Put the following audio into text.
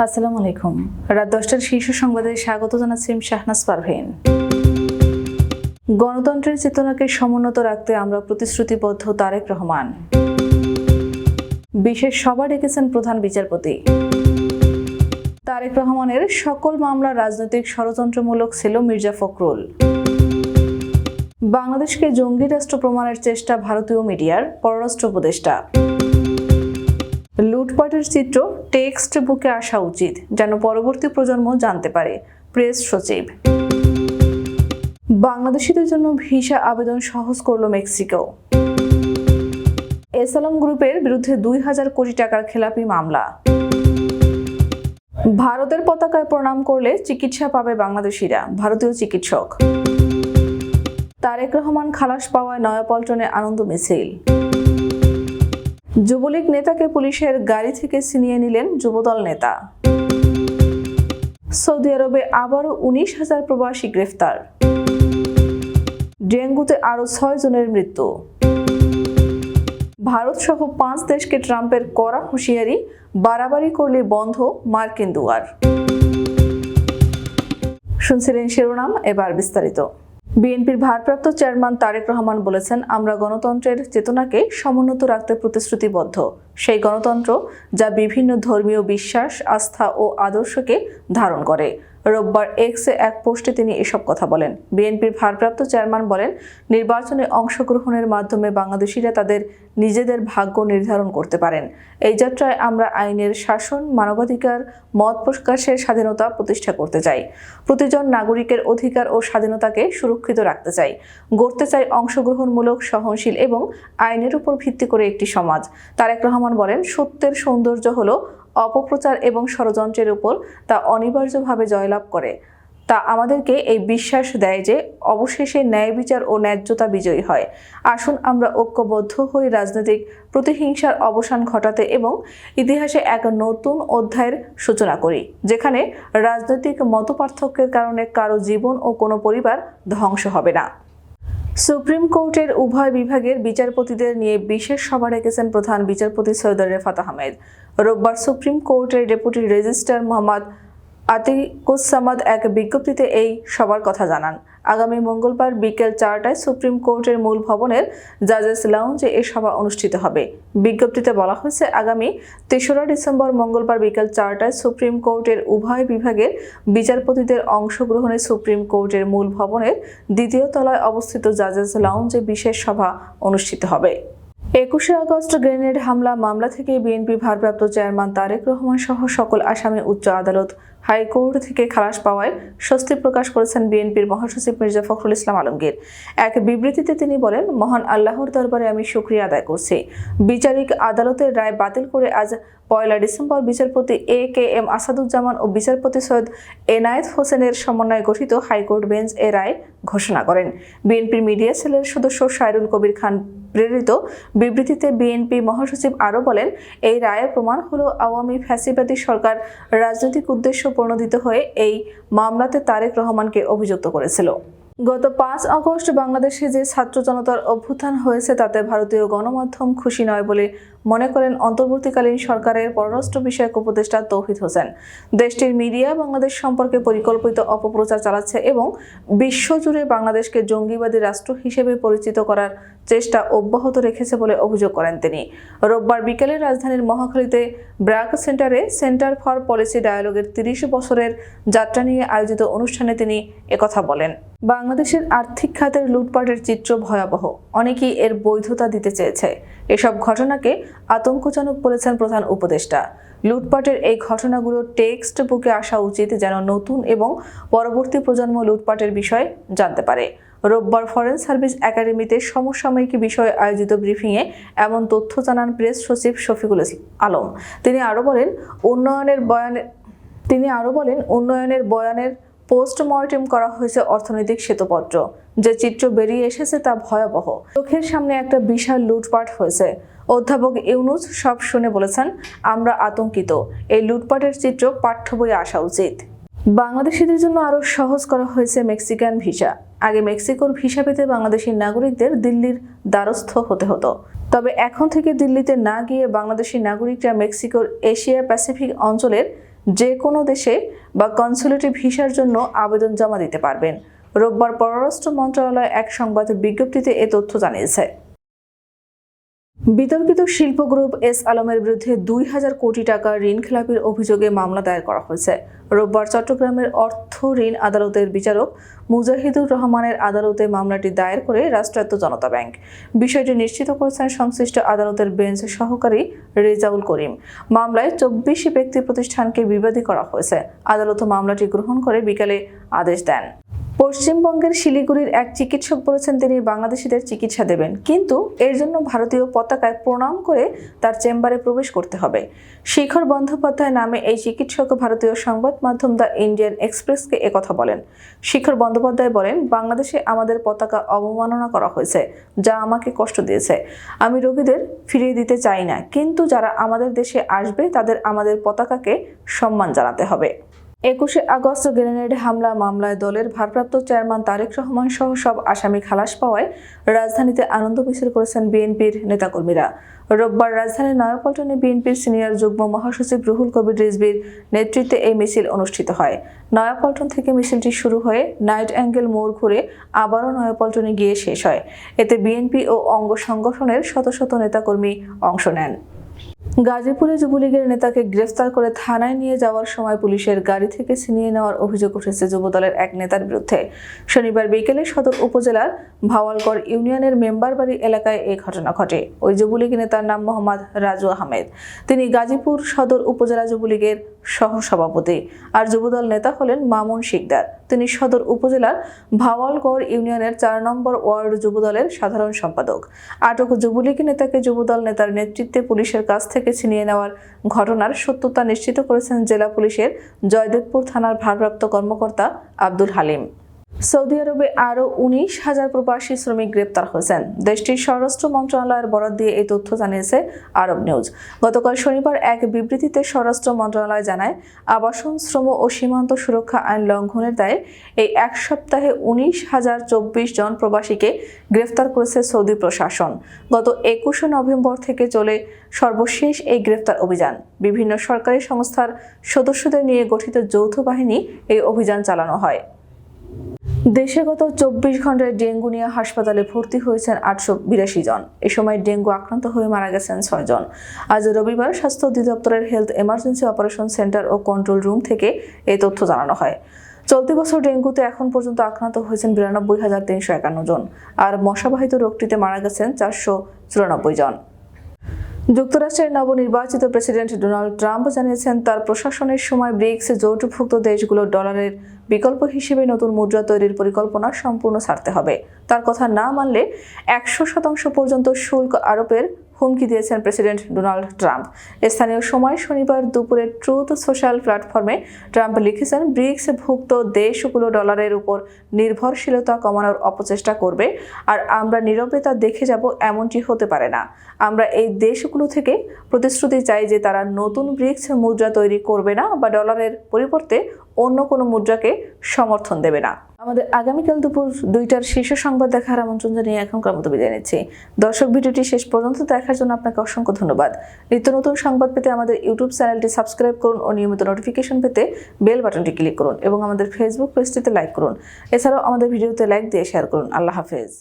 আসসালামু আলাইকুম। রাত 10টার শীর্ষ সংবাদে স্বাগত জানাচ্ছি শাহনাজ পারভীন। গণতন্ত্রের চেতনাকে সমুন্নত রাখতে আমরা প্রতিশ্রুতিবদ্ধ তারেক রহমান। বিশেষ সভা ডেকেছেন প্রধান বিচারপতি। তারেক রহমানের সকল মামলা রাজনৈতিক ষড়যন্ত্রমূলক ছিল মির্জা ফখরুল। বাংলাদেশকে জঙ্গি রাষ্ট্র প্রমাণের চেষ্টা ভারতীয় মিডিয়ার, পররাষ্ট্র উপদেষ্টা। লুটপাটের চিত্র টেক্সট বুকে আসা উচিত যেন পরবর্তী প্রজন্ম জানতে পারে, প্রেস সচিব। বাংলাদেশিদের জন্য ভিসা আবেদন সহজ করল মেক্সিকো। এসালাম গ্রুপের বিরুদ্ধে 2000 কোটি টাকার খেলাপি মামলা। ভারতের পতাকায় প্রণাম করলে চিকিৎসা পাবে বাংলাদেশিরা, ভারতীয় চিকিৎসক। তারেক রহমান খালাস পাওয়ায় নয়াপল্টনে আনন্দ মিছিল। যুবলীগ নেতাকে পুলিশের গাড়ি থেকে ছিনিয়ে নিলেন যুবদল নেতা। সৌদি আরবে আবারও 19,000 প্রবাসী গ্রেফতার। ডেঙ্গুতে আরও 6 জনের মৃত্যু। ভারত সহ 5 দেশকে ট্রাম্পের কড়া হুঁশিয়ারি, বাড়াবাড়ি করলে বন্ধ মার্কিন দুয়ার। শুনছিলেন শিরোনাম, এবার বিস্তারিত। বিএনপির ভারপ্রাপ্ত চেয়ারম্যান তারেক রহমান বলেছেন, আমরা গণতন্ত্রের চেতনাকে সমুন্নত রাখতে প্রতিশ্রুতিবদ্ধ। সেই গণতন্ত্র যা বিভিন্ন ধর্মীয় বিশ্বাস, আস্থা ও আদর্শকে ধারণ করে। রোববার এক্সে এক পোস্টে তিনি এসব কথা বলেন। বিএনপির ভারপ্রাপ্ত চেয়ারম্যান বলেন, নির্বাচনে অংশগ্রহণের মাধ্যমে বাংলাদেশিরা তাদের নিজেদের ভাগ্য নির্ধারণ করতে পারেন। এই যাত্রায় আমরা আইনের শাসন, মানবাধিকার, মত প্রকাশের স্বাধীনতা প্রতিষ্ঠা করতে চাই। প্রতিজন নাগরিকের অধিকার ও স্বাধীনতাকে সুরক্ষিত রাখতে চাই। গড়তে চাই অংশগ্রহণমূলক, সহনশীল এবং আইনের উপর ভিত্তি করে একটি সমাজ। তারেক রহমান বলেন, সত্যের সৌন্দর্য হলো অপপ্রচার এবং ষড়যন্ত্রের উপর তা অনিবার্যভাবে জয়লাভ করে। তা আমাদেরকে এই বিশ্বাস দেয় যে অবশেষে ন্যায় বিচার ও ন্যায্যতা বিজয়ী হয়। আসুন আমরা ঐক্যবদ্ধ হয়ে রাজনৈতিক প্রতিহিংসার অবসান ঘটাতে এবং ইতিহাসে এক নতুন অধ্যায়ের সূচনা করি, যেখানে রাজনৈতিক মতপার্থক্যের কারণে কারো জীবন ও কোনো পরিবার ধ্বংস হবে না। সুপ্রিম কোর্টের উভয় বিভাগের বিচারপতিদের নিয়ে বিশেষ সভা ডেকেছেন প্রধান বিচারপতি সৈয়দ রেফাত আহমেদ। রোববার সুপ্রিম কোর্টের ডেপুটি রেজিস্ট্রার মোহাম্মদ আতিকুজ্জামান এক বিজ্ঞপ্তিতে এই সভার কথা জানান। আগামী মঙ্গলবার বিকেল 4টায় সুপ্রিম কোর্টের মূল ভবনের জাজেস লাউঞ্জে এ সভা অনুষ্ঠিত হবে। বিজ্ঞপ্তিতে বলা হয়েছে, আগামী 3রা ডিসেম্বর মঙ্গলবার বিকেল 4টায় সুপ্রিম কোর্টের উভয় বিভাগের বিচারপতিদের অংশগ্রহণে সুপ্রিম কোর্টের মূল ভবনের 2য় তলায় অবস্থিত জাজেস লাউঞ্জে বিশেষ সভা অনুষ্ঠিত হবে। 21শে আগস্ট গ্রেনেড হামলা মামলা থেকে বিএনপি ভারপ্রাপ্ত চেয়ারম্যান তারেক রহমান সহ সকল আসামি উচ্চ আদালত, হাইকোর্ট থেকে খালাস পাওয়ায় স্বস্তি প্রকাশ করেছেন বিএনপির মহাসচিব মির্জা ফখরুল ইসলাম আলমগীর। এক বিবৃতিতে তিনি বলেন, মহান আল্লাহর দরবারে আমি শুকরিয়া আদায় করছি। বিচারিক আদালতের রায় বাতিল করে আজ 1 ডিসেম্বর বিচারপতি AKM আসাদুজ্জামান ও বিচারপতি সৈয়দ এনায়েত হোসেনের সমন্বয়ে গঠিত হাইকোর্ট বেঞ্চ এ রায় ঘোষণা করেন। বিএনপির মিডিয়া সেলের সদস্য সাইরুল কবির খান প্রেরিত বিবৃতিতে বিএনপি মহাসচিব আরও বলেন, এই রায়ের প্রমাণ হলো আওয়ামী ফ্যাসিবাদী সরকার রাজনৈতিক উদ্দেশ্য প্রণোদিত হয়ে এই মামলাতে তারেক রহমানকে অভিযুক্ত করেছিল। গত 5 আগস্ট বাংলাদেশে যে ছাত্র জনতার অভ্যুত্থান হয়েছে তাতে ভারতীয় গণমাধ্যম খুশি নয় বলে মনে করেন অন্তর্বর্তীকালীন সরকারের পররাষ্ট্র বিষয়ক উপদেষ্টা তৌহিদ হোসেন। দেশটির মিডিয়া বাংলাদেশ সম্পর্কে পরিকল্পিত অপপ্রচার চালাচ্ছে এবং বিশ্বজুড়ে বাংলাদেশকে জঙ্গিবাদী রাষ্ট্র হিসেবে পরিচিত করার চেষ্টা অব্যাহত রেখেছে বলে অভিযোগ করেন তিনি। রোববার বিকেলে রাজধানীর মহাখালীতে ব্র্যাক সেন্টারে সেন্টার ফর পলিসি ডায়ালগের 30 বছরের যাত্রা নিয়ে আয়োজিত অনুষ্ঠানে তিনি একথা বলেন। বাংলাদেশের আর্থিক খাতের লুটপাটের চিত্র ভয়াবহ। অনেকেই এর বৈধতা দিতে চেয়েছে। এসব ঘটনাকে আতঙ্কজনক বলেছেন প্রধান উপদেষ্টা। লুটপাটের এই ঘটনাগুলো টেক্সট বুকে আসা উচিত যেন নতুন এবং পরবর্তী প্রজন্ম লুটপাটের বিষয় জানতে পারে। রোববার ফরেন সার্ভিস একাডেমিতে সমসাময়িক বিষয়ে আয়োজিত ব্রিফিংয়ে এমন তথ্য জানান প্রেস সচিব শফিকুল আলম। তিনি আরও বলেন, উন্নয়নের বয়ানের পোস্টমর্টেম করা হয়েছে অর্থনৈতিক শ্বেতপত্র। যে চিত্র বেরিয়ে এসেছে তা ভয়াবহ। চোখের সামনে একটা বিশাল লুটপাট হয়েছে। অধ্যাপক ইউনুস সব শুনে বলেছেন, আমরা আতঙ্কিত। এই লুটপাটের চিত্র পাঠ্য বইয়ে আসা উচিত। বাংলাদেশিদের জন্য আরও সহজ করা হয়েছে মেক্সিকান ভিসা। আগে মেক্সিকোর ভিসা পেতে বাংলাদেশি নাগরিকদের দিল্লির দ্বারস্থ হতে হতো। তবে এখন থেকে দিল্লিতে না গিয়ে বাংলাদেশি নাগরিকরা মেক্সিকোর এশিয়া প্যাসিফিক অঞ্চলের যে কোনো দেশে বা কনসুলেটি ভিসার জন্য আবেদন জমা দিতে পারবেন। রোববার পররাষ্ট্র মন্ত্রণালয় এক সংবাদ বিজ্ঞপ্তিতে এ তথ্য জানিয়েছে। বিতর্কিত শিল্প গ্রুপ এস আলমের বিরুদ্ধে ২,০০০ কোটি টাকা ঋণ খেলাপির অভিযোগে মামলা দায়ের করা হয়েছে। রোববার চট্টগ্রামের অর্থ ঋণ আদালতের বিচারক মুজাহিদুর রহমানের আদালতে মামলাটি দায়ের করে রাষ্ট্রায়ত্ত জনতা ব্যাংক। বিষয়টি নিশ্চিত করেছেন সংশ্লিষ্ট আদালতের বেঞ্চ সহকারী রেজাউল করিম। মামলায় ২৪ ব্যক্তি প্রতিষ্ঠানকে বিবাদী করা হয়েছে। আদালত মামলাটি গ্রহণ করে বিকেলে আদেশ দেন। পশ্চিমবঙ্গের শিলিগুড়ির এক চিকিৎসক বলেছেন তিনি বাংলাদেশিদের চিকিৎসা দেবেন, কিন্তু এর জন্য ভারতীয় পতাকায় প্রণাম করে তার চেম্বারে প্রবেশ করতে হবে। শিখর বন্দ্যোপাধ্যায় নামে এই চিকিৎসক ভারতীয় সংবাদ মাধ্যম দ্য ইন্ডিয়ান এক্সপ্রেসকে একথা বলেন। শিখর বন্দ্যোপাধ্যায় বলেন, বাংলাদেশে আমাদের পতাকা অবমাননা করা হয়েছে, যা আমাকে কষ্ট দিয়েছে। আমি রোগীদের ফিরিয়ে দিতে চাই না, কিন্তু যারা আমাদের দেশে আসবে তাদের আমাদের পতাকাকে সম্মান জানাতে হবে। ২১শে আগস্ট গ্রেনেড হামলা মামলায় দলের ভারপ্রাপ্ত চেয়ারম্যান তারেক রহমান সহ সব আসামি খালাস পাওয়ায় রাজধানীতে আনন্দ মিছিল করেছেন বিএনপির নেতাকর্মীরা। রোববার রাজধানীর নয়াপল্টনে বিএনপির সিনিয়র যুগ্ম মহাসচিব রুহুল কবির রিজভীর নেতৃত্বে এই মিছিল অনুষ্ঠিত হয়। নয়াপল্টন থেকে মিছিলটি শুরু হয়ে নাইট অ্যাঙ্গেল মোড় ঘুরে আবারও নয়াপল্টনে গিয়ে শেষ হয়। এতে বিএনপি ও অঙ্গ সংগঠনের শত শত নেতাকর্মী অংশ নেন। গাজীপুরে যুবলীগের নেতাকে গ্রেফতার করে থানায় নিয়ে যাওয়ার সময় পুলিশের গাড়ি থেকে ছিনিয়ে নেওয়ার অভিযোগ উঠেছে যুবদলের এক নেতার বিরুদ্ধে। শনিবার বিকেলে সদর উপজেলার ভাওয়ালকর ইউনিয়নের মেম্বারবাড়ি এলাকায় এই ঘটনা ঘটে। ওই যুবলীগ নেতার নাম মোহাম্মদ রাজু আহমেদ। তিনি গাজীপুর সদর উপজেলা যুবলীগের সহসভাপতি। আর যুবদল নেতা হলেন মামুন শিকদার। তিনি সদর উপজেলার ভাওয়ালগড় ইউনিয়নের ৪ নম্বর ওয়ার্ড যুবদলের সাধারণ সম্পাদক। আটক যুবলীগ নেতাকে যুবদল নেতার নেতৃত্বে পুলিশের কাছ থেকে ছিনিয়ে নেওয়ার ঘটনার সত্যতা নিশ্চিত করেছেন জেলা পুলিশের জয়দেবপুর থানার ভারপ্রাপ্ত কর্মকর্তা আব্দুল হালিম। সৌদি আরবে আরও ১৯,০০০ প্রবাসী শ্রমিক গ্রেপ্তার হয়েছেন। দেশটির স্বরাষ্ট্র মন্ত্রণালয়ের বরাত দিয়ে এই তথ্য জানিয়েছে আরব নিউজ। গতকাল শনিবার এক বিবৃতিতে স্বরাষ্ট্র মন্ত্রণালয় জানায়, আবাসন, শ্রম ও সীমান্ত সুরক্ষা আইন লঙ্ঘনের দায়ে এই এক সপ্তাহে ১৯,০২৪ জন প্রবাসীকে গ্রেফতার করেছে সৌদি প্রশাসন। গত ২১শে নভেম্বর থেকে চলে সর্বশেষ এই গ্রেফতার অভিযান। বিভিন্ন সরকারি সংস্থার সদস্যদের নিয়ে গঠিত যৌথ বাহিনী এই অভিযান চালানো হয়। দেশে গত ২৪ ঘন্টায় ডেঙ্গু নিয়ে হাসপাতালে ভর্তি হয়েছেন ৮৮২ জন। এ সময় ডেঙ্গু আক্রান্ত হয়ে মারা গেছেন ৬ জন। আজ রবিবার স্বাস্থ্য অধিদপ্তরের হেলথ এমার্জেন্সি অপারেশন সেন্টার ও কন্ট্রোল রুম থেকে এই তথ্য জানানো হয়। চলতি বছর ডেঙ্গুতে এখন পর্যন্ত আক্রান্ত হয়েছেন ৯২,৩৫১ জন, আর মশাবাহিত রোগটিতে মারা গেছেন ৪৯৪ জন। যুক্তরাষ্ট্রের নবনির্বাচিত প্রেসিডেন্ট ডোনাল্ড ট্রাম্প জানিয়েছেন, তার প্রশাসনের সময় ব্রিক্স জোটভুক্ত দেশগুলো ডলারের বিকল্প হিসেবে নতুন মুদ্রা তৈরির পরিকল্পনা সম্পূর্ণ ছাড়তে হবে। তার কথা না মানলে ১০০% পর্যন্ত শুল্ক আরোপের হুমকি দিয়েছেন প্রেসিডেন্ট ডোনাল্ড ট্রাম্প। স্থানীয় সময় শনিবার দুপুরে ট্রুথ সোশ্যাল প্ল্যাটফর্মে ট্রাম্প লিখেছেন, ব্রিক্সভুক্ত দেশগুলো ডলারের উপর নির্ভরশীলতা কমানোর অপচেষ্টা করবে, আর আমরা নীরবে তা দেখে যাব এমনটি হতে পারে না। আমরা এই দেশগুলো থেকে প্রতিশ্রুতি চাই যে তারা নতুন ব্রিক্স মুদ্রা তৈরি করবে না বা ডলারের পরিবর্তে অন্য কোনো মুদ্রাকে সমর্থন দেবে না। আমাদের আগামীকাল দুপুর ২টার শীর্ষ সংবাদ দেখার আমন্ত্রণ জানিয়ে এখনকার মতো বিদায় নিচ্ছি। দর্শক, ভিডিওটি শেষ পর্যন্ত দেখার জন্য আপনাকে অসংখ্য ধন্যবাদ। নিত্য নতুন সংবাদ পেতে আমাদের ইউটিউব চ্যানেলটি সাবস্ক্রাইব করুন ও নিয়মিত নোটিফিকেশন পেতে বেল বাটনটি ক্লিক করুন এবং আমাদের ফেসবুক পেজটিতে লাইক করুন। এছাড়াও আমাদের ভিডিওতে লাইক দিয়ে শেয়ার করুন। আল্লাহ হাফেজ।